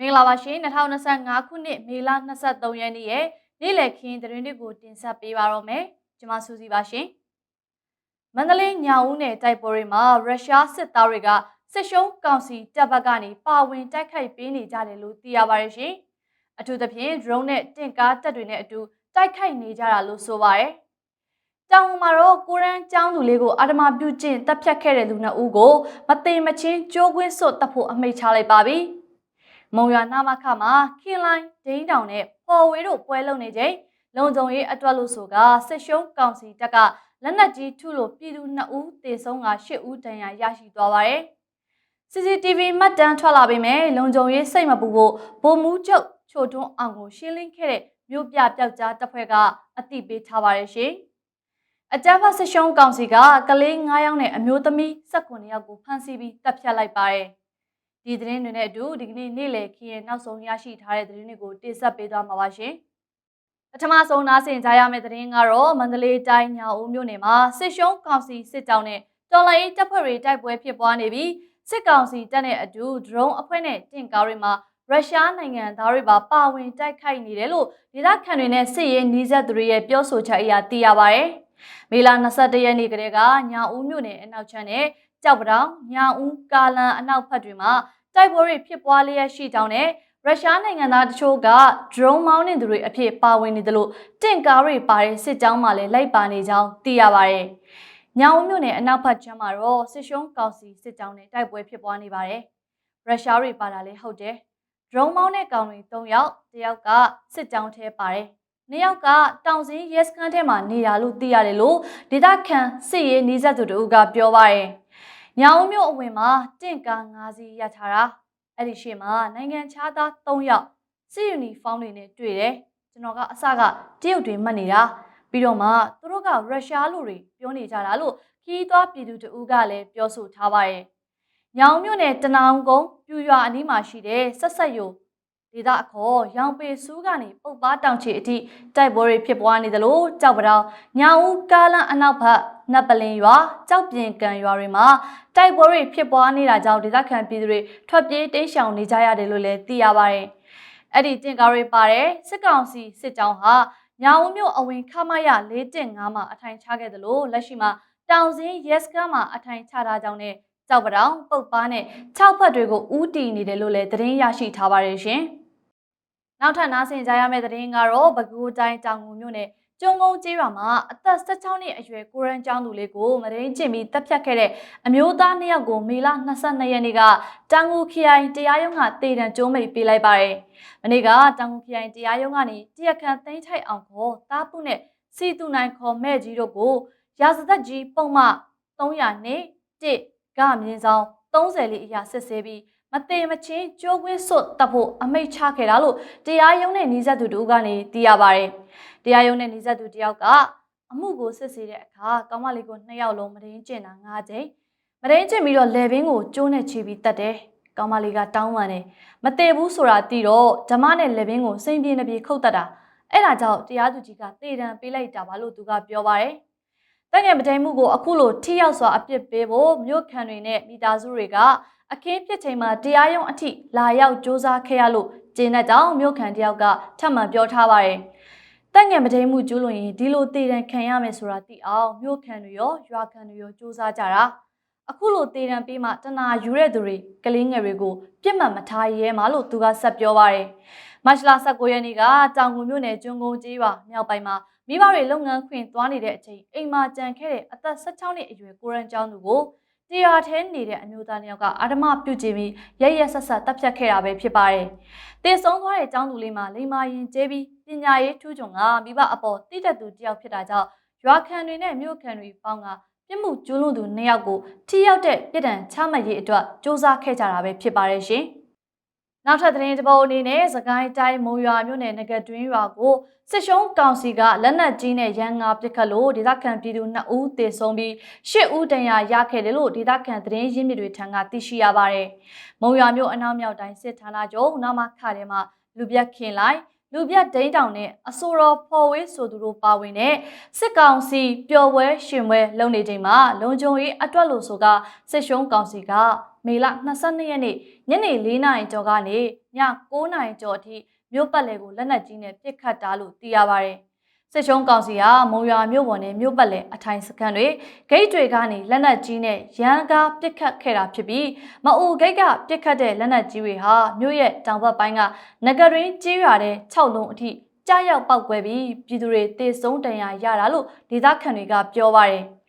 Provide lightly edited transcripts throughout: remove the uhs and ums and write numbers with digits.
မင်္ဂလာပါရှင်2025ခုနှစ်မေလ23ရက်နေ့ရဲ့နေ့လည်ခင်းသတင်းတွေကိုတင်ဆက်ပေးပါတော့မယ်ကျွန်မစူစီပါရှင်မန္တလေးညောင်ဦးနယ်တိုက်ပွဲတွေမှာရုရှားစစ်သားတွေကစစ်ရှုံးကောင်စီတပ်ဘက်ကနေပါဝင်တိုက်ခိုက်ပေးနေကြတယ်လို့သိရပါတယ်ရှင်အထူးသဖြင့် drone နဲ့တင့်ကားတပ်တွေနဲ့အတူတိုက်ခိုက်နေကြတာလို့ဆိုပါတယ်တောင်မှာတော့ကိုရန်ကျောင်းသူလေးကိုအာဓမပြုကျင့်တပ်ဖြတ်ခဲ့တဲ့လူနှစ်ဦးကိုမသိမချင်းကြိုးကွင်းစွတ်တပ်ဖို့အမိန့်ချလိုက်ပါပြီမုံရွာနာမခမှာခင်လိုင်းဒိန်းတောင်နဲ့ပေါ်ဝေးတို့ပွဲလုံနေချိန်လုံခြုံရေးအတွက်လို့ဆိုကစစ်ရှုံးကောင်စီတပ်ကလက်နက်ကြီးထုလို့ပြည်သူ2ဦးသေဆုံးက8ဦးဒဏ်ရာရရှိသွားပါတယ်။ CCTV မှတ်တမ်းထွက်လာပေမဲ့လုံခြုံရေးစိတ်မပူဖို့ဗိုလ်မှူးချုပ်ချိုတွန်းအောင်ကိုရှင်းလင်းခဲ့တဲ့မြို့ပြပျောက်ကြားတပ်ဖွဲ့ကအသိပေးထားပါတယ်ရှင်။အကြမ်းဖက်စစ်ရှုံးကောင်စီကကလေး9ယောက်နဲ့အမျိုးသမီး19ယောက်ကိုဖမ်းဆီးပြီးတပ်ဖြတ်လိုက်ပါတယ်။ဒီသတင်းတွေနဲ့အတူဒီကနေ့နေ့လည်ခင်းနောက်ဆုံးရရှိထားတဲ့သတင်းတွေကိုတင်ဆက်ပေးသွားမှာပါရှင်။ပထမဆုံးနားဆင်ကြရမယ့်သတင်းကတော့မန္တလေးတိုင်းညောင်ဦးမြို့နယ်မှာစစ်ရှုံးကောင်စီစစ်ကြောင်းနဲ့တော်လှန်ရေးတပ်ဖွဲ့တွေတိုက်ပွဲဖြစ်ပွားနေပြီးစစ်ကောင်စီတပ်နဲ့အတူ drone အဖွဲ့နဲ့တင့်ကားတွေမှာရုရှားနိုင်ငံသားတွေပါဝင်တိုက်ခိုက်နေတယ်လို့ဒေသခံတွေနဲ့စစ်ရေးနှီးစပ်သူတွေရဲ့ပြောဆိုချက်အရသိရပါတယ်။မေလ21ရက်နေ့ကတည်းကညောင်ဦးမြို့နယ်အနောက်ချမ်းနဲ့ကြောက်ပတောင်ညောင်ဦးကားလန်အနောက်ဘက်တွေမှာတိုက်ပွဲတွေဖြစ်ပွားလျက်ရှိကြောင်းနဲ့ရုရှားနိုင်ငံသားတချို့က drone မောင်းနေသူတွေအဖြစ်ပါဝင်နေတယ်လို့တင့်ကားတွေပါတဲ့စစ်ကြောင်းမှလည်းလိုက်ပါနေကြောင်းသိရပါတယ်။ညောင်ဦးမြို့နယ်အနောက်ဘက်ချမ်းမှာတော့စစ်ရှုံးကောင်စီစစ်ကြောင်းနဲ့တိုက်ပွဲဖြစ်ပွားနေပါတယ်။ရုရှားတွေပါတာလည်းဟုတ်တယ်။ drone မောင်းတဲ့ကောင်တွေ3ယောက်တစ်ယောက်ကစစ်ကြောင်းထဲပါတယ်။နှစ်ယောက်ကတောင်စင်းရဲစခန်းထဲမှာနေတာလို့သိရတယ်လို့ဒေသခံစစ်ရေးနှီးစပ်သူတို့ကပြောပါတယ်။ညောင်ဦးမြို့အဝင်မှာတင့်ကား5စီးရထားတာအဲ့ဒီရှေ့မှာနိုင်ငံခြားသား3ယောက်စစ်ယူနီဖောင်းတွေနဲ့တွေ့တယ်ကျွန်တော်ကအစကတရုတ်တွေမှတ်နေတာပြီးတော့မှသူတို့ကရုရှားလူတွေပြောနေကြတာလို့ခီးသွွားပြည်သူတို့ကလည်းပြောဆိုထားပါတယ်ညောင်မြို့နယ်တနောင်ကုန်းပြူရွာအနီးမှာရှိတဲ့ဆက်ဆက်ယိုဒေသအခေါ်ရောင်ပေစူးကနေပုတ်ပါတောင်ချီအထိတိုက်ပွဲတွေဖြစ်ပွားနေတယ်လို့ကြောက်ပတောင်ညောင်ဦးကားလန်အနောက်ဘက်နတ်ပလင်ရွာကြောက်ပြင်ကန်ရွာတွေမှာတိုက်ပွဲတွေဖြစ်ပွားနေတာကြောင့်ဒေသခံပြည်သူတွေထွက်ပြေးတိမ်းရှောင်နေကြရတယ်လို့လည်းသိရပါတယ်။အဲ့ဒီတင်ကားတွေပါတဲ့စစ်ကောင်စီစစ်ကြောင်းဟာညောင်ဦးမြို့အဝင်ခမရ415မှာအထိုင်ချခဲ့တယ်လို့လက်ရှိမှာတောင်စင်းရဲစခန်းမှာအထိုင်ချထားကြောင်းနဲ့ကြောက်ပတောင်ပုတ်ပါနဲ့6ဖက်တွေကိုဥတီနေတယ်လို့လည်းသတင်းရရှိထားပါတယ်ရှင်။နောက်ထပ်နားဆင်ကြရမယ့်သတင်းကတော့ပဲခူးတိုင်းတောင်ငူမြို့နယ်ကျုံကုန်းကျေးရွာမှာအသက်16နှစ်အရွယ်ကိုရန်ကျောင်းသူလေးကိုမရင်းကျင်ပြီးတပ်ဖြတ်ခဲ့တဲ့အမျိုးသား2ယောက်ကိုမေလ22ရက်နေ့ကတောင်ငူခရိုင်တရားရုံးကတေတံကျိုးမိတ်ပေးလိုက်ပါတယ်။မနေ့ကတောင်ငူခရိုင်တရားရုံးကနေတရားခံသိန်းထိုက်အောင်ခေါ်တားပုနဲ့စီတူနိုင်ခေါ်မဲ့ကြီးတို့ကိုရာဇသက်ကြီးပုံမှ300နဲ့1ကမြင်းဆောင်30လေးအရာစစ်ဆေးပြီးမသေးမချင်းကြိုးကွင်းစွတ်တပ်ဖို့အမိန့်ချခဲ့တာလို့တရားရုံးနဲ့နှီးစပ်သူတို့ကနေသိရပါတယ်။တရားရုံးနဲ့နှီးစပ်သူတယောက်ကအမှုကိုစစ်ဆေးတဲ့အခါကောင်မလေးကို2ယောက်လုံးမရင်းကျင်တာ9ကြိမ်မရင်းကျင်ပြီးတော့လေဘင်းကိုကျိုးနဲ့ချီပြီးတက်တယ်။ကောင်မလေးကတောင်းပန်တယ်။မသေးဘူးဆိုတာသိတော့ဓမ္မနဲ့လေဘင်းကိုစိန်ပြေနှပြေခုတ်တက်တာအဲ့ဒါကြောင့်တရားသူကြီးကတေတံပေးလိုက်တာပါလို့သူကပြောပါတယ်။တငယ်မတိန်မှုကိုအခုလိုထိရောက်စွာအပြစ်ပေးဖို့မြို့ခံတွေနဲ့မိသားစုတွေကအခင်းဖြစ်ချိန်မှာတရားရုံးအထိလာရောက်စ조사ခဲ့ရလို့ကျေနပ်ကြောင်းမြို့ခံတယောက်ကထပ်မံပြောထားပါတယ်။တက်ငယ်မတိန်မှုကျူးလွန်ရင်ဒီလိုတေတံခံရမယ်ဆိုတာသိအောင်မြို့ခံတွေရောရွာခံတွေရောစ조사ကြတာအခုလိုတေတံပေးမှတနာယူတဲ့သူတွေကလေးငယ်တွေကိုပြစ်မှတ်မထားရဲမှာလို့သူကဆက်ပြောပါတယ်။မတ်လ19ရက်နေ့ကတောင်ငူမြို့နယ်ကျွန်းကုန်းကျေးရွာမြောက်ပိုင်းမှာမိဘတွေလုပ်ငန်းခွင်သွားနေတဲ့အချိန်အိမ်မှာကြံခဲ့တဲ့အသက်16နှစ်အရွယ်ကိုရန်ကျောင်းသူကိုတရားထဲနေတဲ့အမျိုးသားတစ်ယောက်ကအာဓမပြုကျင့်ပြီးရဆက်ဆက်တပ်ဖြတ်ခဲ့တာပဲဖြစ်ပါတယ်။တေဆုံးသွားတဲ့ကျောင်းသူလေးမှာလိမ္မာရင်ကျဲပြီးပညာရေးထူးချွန်ကမိဘအပေါ်တိတက်သူတစ်ယောက်ဖြစ်တာကြောင့်ရွာခံတွေနဲ့မြို့ခံတွေပေါင်းကပြစ်မှုကျူးလွန်သူ2ယောက်ကိုထိရောက်တဲ့ပြည်ဒဏ်ချမှတ်ရေးအတွက်စ조사ခဲ့ကြတာပဲဖြစ်ပါတယ်ရှင်။နောက်ထပ်သတင်းတစ်ပုဒ်အနေနဲ့စကိုင်းတိုင်းမုံရွာမြို့နယ်ငကတွင်းရွာကိုစစ်ရှုံးကောင်စီကလက်နက်ကြီးနဲ့ရန်ငါပစ်ခတ်လို့ဒေသခံပြည်သူ2ဦးသေဆုံးပြီး8ဦးဒဏ်ရာရခဲ့တယ်လို့ဒေသခံသတင်းရင်းမြစ်တွေထံကသိရှိရပါတယ်။မုံရွာမြို့အနောက်မြောက်တိုင်းစစ်ဌာနချုပ်နာမခထဲမှာလူပြက်ခင်လိုက်လူပြက်ဒိန်းတောင်နဲ့အဆိုတော်ဖော်ဝေးဆိုသူတို့ပါဝင်တဲ့စစ်ကောင်စီပျော်ပွဲရှင်ပွဲလုပ်နေချိန်မှာလုံခြုံရေးအတွက်လို့ဆိုကစစ်ရှုံးကောင်စီက မေလ22ရက်နေ့ညနေ4နာရီကျော်ကနေည9နာရီကျော်အထိမြို့ပတ်လည်ကိုလက်နက်ကြီးနဲ့ပစ်ခတ်တာလို့သိရပါတယ်။စစ်ရှုံးကောင်စီကမုံရွာမြို့ပေါ်နဲ့မြို့ပတ်လည်အထိုင်စခန်းတွေဂိတ်တွေကနေလက်နက်ကြီးနဲ့ရန်ကားပစ်ခတ်ခဲ့တာဖြစ်ပြီးမအူဂိတ်ကပစ်ခတ်တဲ့လက်နက်ကြီးတွေဟာမြို့ရဲ့တောင်ဘက်ပိုင်းကနဂရင်းကျေးရွာတဲ့6လုံးအထိကြားရောက်ပောက်ကွဲပြီးပြည်သူတွေတေဆုံးဒဏ်ရာရတာလို့ဒေသခံတွေကပြောပါတယ်။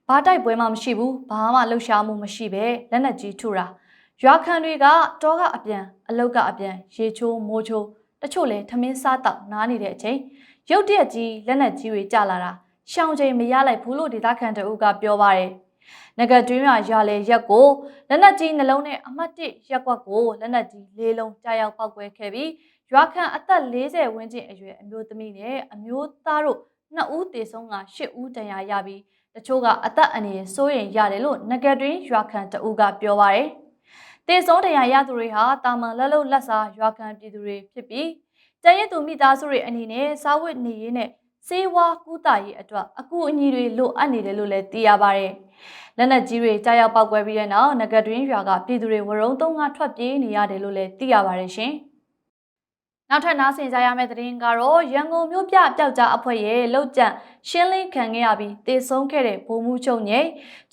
ဘာတိုက်ပွဲမှမရှိဘူးဘာမှလှုပ်ရှားမှုမရှိပဲလက်နက်ကြီးထုတာရွာခံတွေကတောကအပြန်အလုတ်ကအပြန်ရေချိုးမိုးချိုးတချို့လည်းထမင်းစားတောက်နားနေတဲ့အချိန်ရုတ်တရက်ကြီးလက်နက်ကြီးတွေကျလာတာရှောင်းချိန်မရလိုက်ဘူးလို့ဒေသခံတအုပ်ကပြောပါတယ်။နဂတ်တွင်းရွာလေရက်ကိုလက်နက်ကြီးနှလုံးနဲ့အမှတ်1ရက်ကွက်ကိုလက်နက်ကြီး၄လုံးကြားရောက်ပောက်ကွဲခဲ့ပြီးရွာခံအသက်40ဝန်းကျင်အရွယ်အမျိုးသမီးနဲ့အမျိုးသားတို့2ဦးသေဆုံးက8ဦးဒဏ်ရာရပြီးတချို့ကအသက်အန္တရာယ်စိုးရိမ်ရတယ်လို့နဂတ်တွင်းရွာခံတအုပ်ကပြောပါတယ်။သေဆုံးဒဏ်ရာရသူတွေဟာတာမန်လက်လုံလက်စားရွာခံပြည်သူတွေဖြစ်ပြီးကျန်ရည်သူမိသားစုတွေအနေနဲ့စားဝတ်နေရေးနဲ့စေဝါကူးတာရေးအတွက်အကူအညီတွေလိုအပ်နေတယ်လို့လည်းသိရပါတယ်။လက်နက်ကြီးတွေကြားရောက်ပောက်ကွဲပြီးတဲ့နောက်နဂတ်တွင်းရွာကပြည်သူတွေဝရုံသုံးကထွက်ပြေးနေရတယ်လို့လည်းသိရပါတယ်ရှင်။နောက်ထပ်နားဆင်ကြရမယ့်သတင်းကတော့ရန်ကုန်မြို့ပြပျောက်ကြားအဖွဲ့ရဲ့လှုပ်ကြံရှင်းလင်းခံခဲ့ရပြီးတေဆုံးခဲ့တဲ့ဗိုလ်မှူးချုပ်ညိ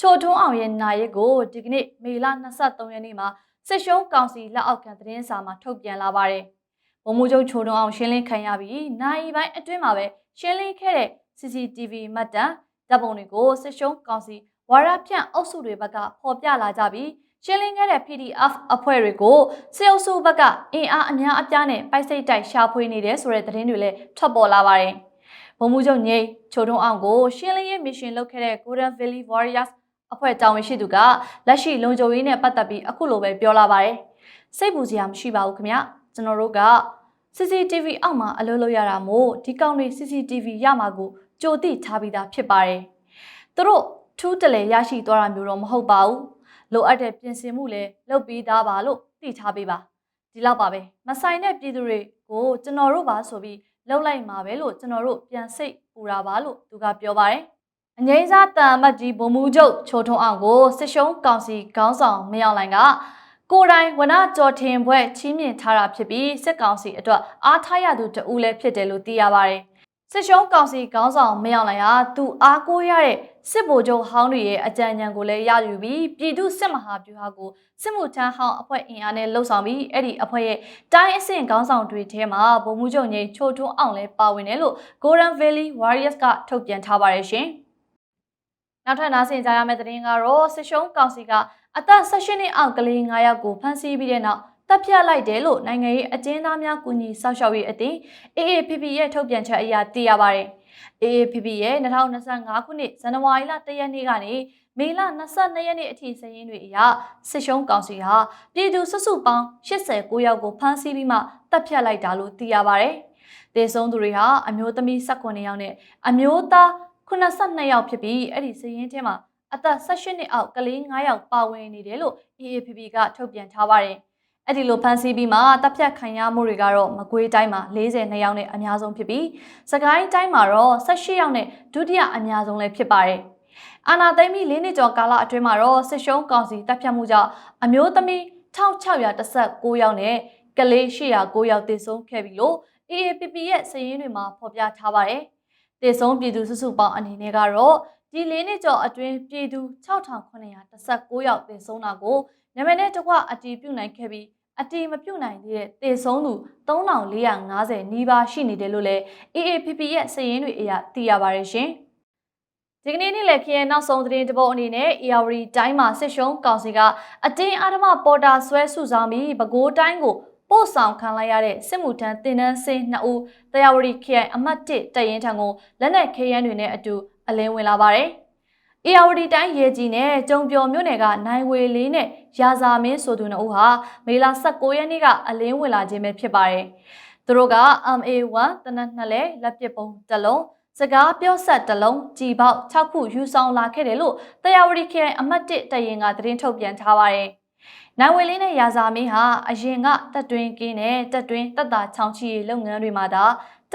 ချိုထွန်းအောင်ရဲ့နာရီကိုဒီကနေ့မေလ23ရက်နေ့မှာစစ်ရှုံးကောင်စီလက်အောက်ခံသတင်းစာမှာထုတ်ပြန်လာပါတယ်။ဗိုလ်မှူးချုပ်ချိုထွန်းအောင်ရှင်းလင်းခံရပြီးနိုင်ပိုင်းအတွင်းမှာပဲရှင်းလင်းခဲ့တဲ့ CCTV မှတ်တမ်းဓာတ်ပုံတွေကိုစစ်ရှုံးကောင်စီဝါရဖြန့်အုပ်စုတွေဘက်ကဖော်ပြလာကြပြီးရှင်းလင်းခဲ့တဲ့ PDF အဖွဲ့တွေကိုစစ်အုပ်စုဘက်ကအင်အားအများအပြားနဲ့ပိုက်စိတ်တိုက်ရှာဖွေနေတယ်ဆိုတဲ့သတင်းတွေလည်းထွက်ပေါ်လာပါတယ်။ဗိုလ်မှူးချုပ်ညိချိုထွန်းအောင်ကိုရှင်းလင်းရေးမစ်ရှင်လုပ်ခဲ့တဲ့ Golden Valley Warriors အဖွဲ့တာဝန်ရှိသူကလက်ရှိလုံခြုံရေးနဲ့ပတ်သက်ပြီးအခုလိုပဲပြောလာပါတယ်။စိတ်ပူစရာမရှိပါဘူးခင်ဗျ။ကျွန်တော်တို့ကCCTV အောက်မှာအလုပ်လုပ်ရတာမို့ဒီကောင်တွေ CCTV ရမှာကိုကြိုသိထားပြီးသားဖြစ်ပါတယ်။သူတို့ထူးတလဲရရှိသွားတာမျိုးတော့မဟုတ်ပါဘူး။လိုအပ်တဲ့ပြင်ဆင်မှုလည်းလုပ်ပြီးသားပါလို့သိထားပေးပါ။ဒီလောက်ပါပဲ။မဆိုင်တဲ့ပြည်သူတွေကိုကျွန်တော်တို့ပါဆိုပြီးလှုပ်လိုက်မှာပဲလို့ကျွန်တော်တို့ပြန်စိတ်ပူတာပါလို့သူကပြောပါတယ်။အငိမ့်စားတန်အမတ်ကြီးဗိုလ်မှူးချုပ်ချိုထွန်းအောင်ကိုစစ်ရှုံးကောင်စီခေါင်းဆောင်မင်းအောင်လှိုင်ကကိုယ်တိုင်ဝနကြော်ထင်ဘွဲ့ချီးမြှင့်ထားတာဖြစ်ပြီးစစ်ကောင်စီအတွက်အားထားရသူတဦးလည်းဖြစ်တယ်လို့သိရပါတယ်။စစ်ရှုံးကောင်စီခေါင်းဆောင်မင်းအောင်လှိုင်ဟာသူအားကိုးရတဲ့စစ်ဗိုလ်ချုပ်ဟောင်းတွေရဲ့အကြံဉာဏ်ကိုလည်းရယူပြီးပြည်သူစစ်မဟာဗျူဟာကိုစစ်မှုထမ်းဟောင်းအဖွဲ့အင်အားနဲ့လှုပ်ဆောင်ပြီးအဲ့ဒီအဖွဲ့ရဲ့တိုင်းအဆင့်ခေါင်းဆောင်တွေထဲမှာဗိုလ်မှူးချုပ်ညိချိုထွန်းအောင်လည်းပါဝင်တယ်လို့ Golden Valley Warriors ကထုတ်ပြန်ထားပါတယ်ရှင်။နောက်ထပ်နားဆင်ကြရမယ့်သတင်းကတော့စစ်ရှုံးကောင်စီကအသက်18နှစ်အောက်ကလေး9ယောက်ကိုဖမ်းဆီးပြီးတဲ့နောက်တပ်ဖြတ်လိုက်တယ်လို့နိုင်ငံရေးအကျဉ်းသားများကူညီစောင့်ရှောက်ရေးအသင်း AAPP ရဲ့ထုတ်ပြန်ချက်အရသိရပါတယ်။ AAPP ရဲ့2025ခုနှစ်ဇန်နဝါရီလ1ရက်နေ့ကနေမေလ22ရက်နေ့အထိစာရင်းတွေအရစစ်ရှုံးကောင်စီဟာပြည်သူစုစုပေါင်း89ယောက်ကိုဖမ်းဆီးပြီးမှတပ်ဖြတ်လိုက်တာလို့သိရပါတယ်။ဒေဆုံးသူတွေဟာအမျိုးသမီး18ယောက်နဲ့အမျိုးသား82ယောက်ဖြစ်ပြီးအဲ့ဒီစာရင်းထဲမှာအသက်18နှစ်အောက်ကလေး9ယောက်ပါဝင်နေတယ်လို့ AAPP ကထုတ်ပြန်ထားပါတယ်။အဲ့ဒီလိုဖမ်းဆီးပြီးမှတပ်ဖြတ်ခံရမှုတွေကတော့မကွေးတိုင်းမှာ42ယောက်နဲ့အများဆုံးဖြစ်ပြီးစကိုင်းတိုင်းမှာတော့18ယောက်နဲ့ဒုတိယအများဆုံးလည်းဖြစ်ပါတယ်။အာဏာသိမ်းပြီး4နှစ်ကျော်ကာလအတွင်းမှာတော့စစ်ရှုံးကောင်စီတပ်ဖြတ်မှုကြောင့်အမျိုးသမီး1619ယောက်နဲ့ကလေး809ယောက်သေဆုံးခဲ့ပြီလို့ AAPP ရဲ့စာရင်းတွေမှာဖော်ပြထားပါတယ်။သေဆုံးပြည်သူစုစုပေါင်းအနေနဲ့ကတော့ဒီ4နှစ်ကျော်အတွင်းပြည်သူ6919ယောက်သေဆုံးတာကိုနာမည်နဲ့တကွအတည်ပြုနိုင်ခဲ့ပြီးအတည်မပြုနိုင်သေးတဲ့သေဆုံးသူ3450နီးပါးရှိနေတယ်လို့လည်း AAPP ရဲ့စာရင်းတွေအရသိရပါတယ်ရှင်။ဒီကနေ့နေ့လည်ခင်းနောက်ဆုံးသတင်းတပုတ်အနေနဲ့ AR တိုင်းမှာစစ်ရှုံးကောင်စီကအတင်းအဓမ္မပေါ်တာဆွဲစုဆောင်ပြီးပဲခူးတိုင်းကိုပို့ဆောင်ခံလိုက်ရတဲ့စစ်မှုထမ်းတင်နန်းစင်း2ဦးတရားဝတီခရိုင်အမှတ်1တပ်ရင်းထံကိုလက်နက်ခဲယမ်းတွေနဲ့အတူအလင်းဝင်လာပါတယ်။ AR တိုင်းရေကြီးနဲ့ကျုံပျော်မြို့နယ်ကနိုင်ဝေလေးနဲ့ရာဇာမင်းဆိုသူ2ဦးဟာမေလ19ရက်နေ့ကအလင်းဝင်လာခြင်းပဲဖြစ်ပါတယ်။သူတို့က MA1 တနက်2လဲလက်ပစ်ပုံ1လုံးစကားပြောဆက်1လုံးကြီပေါက်6ခုယူဆောင်လာခဲ့တယ်လို့တရားဝတီခရိုင်အမှတ်1တပ်ရင်းကသတင်းထုတ်ပြန်ထားပါတယ်။နိုင်ဝေလေးနဲ့ရာဇာမင်းဟာအရင်ကတပ်တွင်းကင်းနဲ့တပ်တွင်းတပ်သားချောင်းချီလုပ်ငန်းတွေမှာတ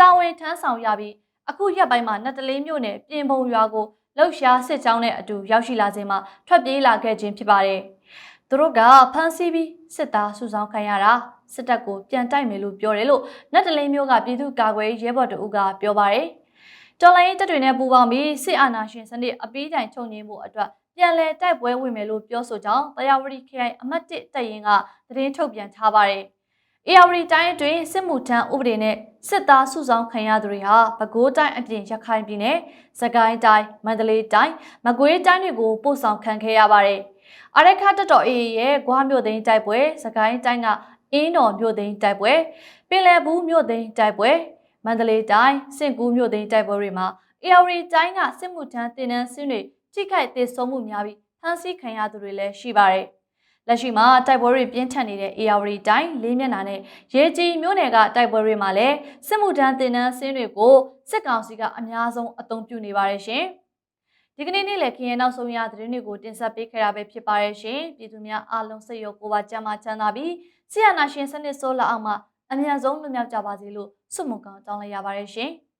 ာဝန်ထမ်းဆောင်ရပြီးအခုရက်ပိုင်းမှာနတ်တလေးမြို့နယ်ပြင်ပုံရွာကိုလှုပ်ရှားစစ်ကြောင်းနဲ့အတူရောက်ရှိလာခြင်းမှာထွက်ပြေးလာခဲ့ခြင်းဖြစ်ပါတယ်။ သူတို့ကဖမ်းဆီးပြီးစစ်သားစုဆောင်းခံရတာစစ်တပ်ကိုပြန်တိုက်မယ်လို့ပြောတယ်လို့နတ်တလင်းမျိုးကပြည်သူ့ကာကွယ်ရေးရဲဘော်တို့ကပြောပါတယ်တော်လိုင်းတပ်တွေနဲ့ပူးပေါင်းပြီးစစ်အာဏာရှင်စနစ်အပြီးတိုင်ချုပ်ငြိမ်းမှုအတွက်ပြန်လည်တိုက်ပွဲဝင်မယ်လို့ပြောဆိုကြောင်းတရားဝတီခရိုင်အမှတ်1တပ်ရင်းကသတင်းထုတ်ပြန်ထားပါတယ်။အေယာဝတီတိုင်းအတွင်းစစ်မှုထမ်းဥပဒေနဲ့စစ်သားစုဆောင်းခံရသူတွေဟာပဲခူးတိုင်းအပြင်ရခိုင်ပြည်နယ်၊စကိုင်းတိုင်း၊မန္တလေးတိုင်း၊မကွေးတိုင်းတွေကိုပို့ဆောင်ခံခဲ့ရပါတယ်။အရခတပ်တော်အေးရဲ့ဂွားမြို့သိန်းတိုက်ပွဲ၊စကိုင်းတိုင်းကအင်းတော်မြို့သိန်းတိုက်ပွဲ၊ပင်လယ်ဘူးမြို့သိန်းတိုက်ပွဲမန္တလေးတိုင်းစင်ကူးမြို့သိန်းတိုက်ပွဲတွေမှာအေယာဝတီတိုင်းကစစ်မှုထမ်းတင်နန်းစင်းတွေထိခိုက်ဒေဆုံးမှုများပြီးဖမ်းဆီးခံရသူတွေလည်းရှိပါတယ်။လက်ရှိမှာတိုက်ပွဲတွေပြင်းထန်နေတဲ့အေယာဝတီတိုင်းလေးမျက်နှာနဲ့ရေကြီးမြို့နယ်ကတိုက်ပွဲတွေမှာလည်းစစ်မှုထမ်းတင်နန်းစင်းတွေကိုစစ်ကောင်စီကအများဆုံးအသုံးပြုနေပါတယ်ရှင်။ဒီကနေ့နေ့လည်ခင်းရဲ့နောက်ဆုံးရသတင်းတွေကိုတင်ဆက်ပေးခဲ့တာပဲဖြစ်ပါရဲ့ရှင်။ပြည်သူများအားလုံးစိတ်ရောကိုယ်ပါကျန်းမာချမ်းသာပြီးဆီယနာရှင်စနစ်ဆိုးလက်အောက်မှာအမြန်ဆုံးလွတ်မြောက်ကြပါစေလို့ဆုမွန်ကောင်းတောင်းလိုက်ရပါတယ်ရှင်။